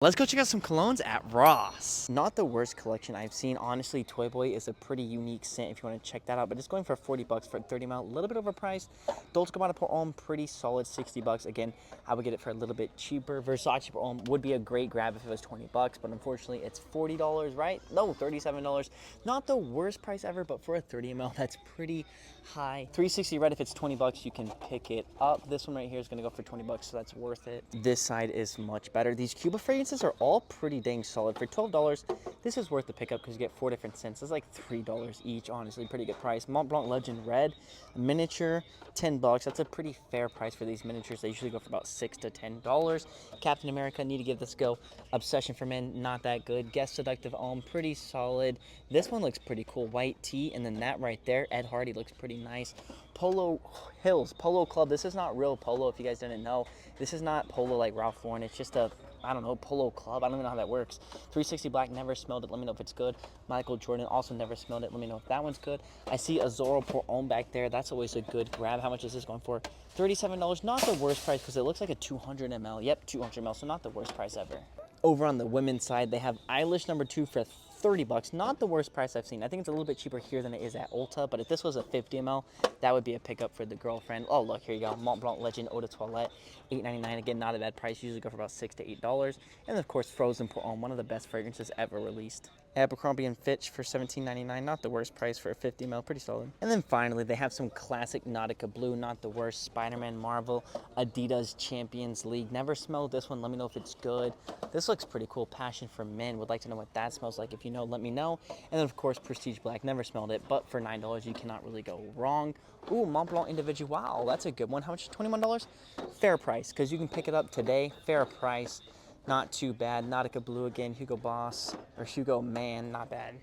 Let's go check out some colognes at Ross. Not the worst collection I've seen. Honestly, Toy Boy is a pretty unique scent if you want to check that out, but it's going for 40 bucks for 30 ml, a little bit overpriced. Dolce Gabbana Pour Homme, pretty solid, 60 bucks. Again, I would get it for a little bit cheaper. Versace Pour Homme would be a great grab if it was 20 bucks, but unfortunately it's $40, right? No, $37. Not the worst price ever, but for a 30 ml, that's pretty high. 360 red, if it's 20 bucks, you can pick it up. This one right here is gonna go for 20 bucks, so that's worth it. This side is much better. These Cuba fragrances are all pretty dang solid. For $12, this is worth the pickup because you get 4 different scents. It's like $3 each, honestly, pretty good price. Mont Blanc Legend Red, miniature, 10 bucks. That's a pretty fair price for these miniatures. They usually go for about $6 to $10. Captain America, need to give this a go. Obsession for Men, not that good. Guest Seductive Homme, pretty solid. This one looks pretty cool. White tea, and then that right there, Ed Hardy, looks pretty nice. Polo Hills, Polo Club. This is not real polo, if you guys didn't know. This is not polo like Ralph Lauren. It's just a, I don't know, Polo Club. I don't even know how that works. 360 Black, never smelled it. Let me know if it's good. Michael Jordan, also never smelled it. Let me know if that one's good. I see a Zorro Pour Homme back there. That's always a good grab. How much is this going for? $37. Not the worst price because it looks like a 200 ml. Yep, 200 ml, so not the worst price ever. Over on the women's side, they have Eilish #2 for 30 bucks. Not the worst price I've seen. I think it's a little bit cheaper here than it is at Ulta, but if this was a 50 ml, that would be a pickup for the girlfriend. Oh, look, here you go. Mont Blanc Legend Eau de Toilette, $8.99. Again, not a bad price. Usually go for about $6 to $8. And of course, Frozen Pour Homme, one of the best fragrances ever released. Abercrombie and Fitch for $17.99. Not the worst price for a 50 ml. Pretty solid. And then finally, they have some classic Nautica Blue. Not the worst. Spider-Man, Marvel, Adidas Champions League. Never smelled this one. Let me know if it's good. This looks pretty cool. Passion for Men. Would like to know what that smells like. If you know, let me know. And then, of course, Prestige Black. Never smelled it, but for $9, you cannot really go wrong. Ooh, Mont Blanc Individual. Wow, that's a good one. How much? $21? Fair price, because you can pick it up today. Fair price. Not too bad. Nautica Blue again. Hugo Boss, or Hugo Man. Not bad.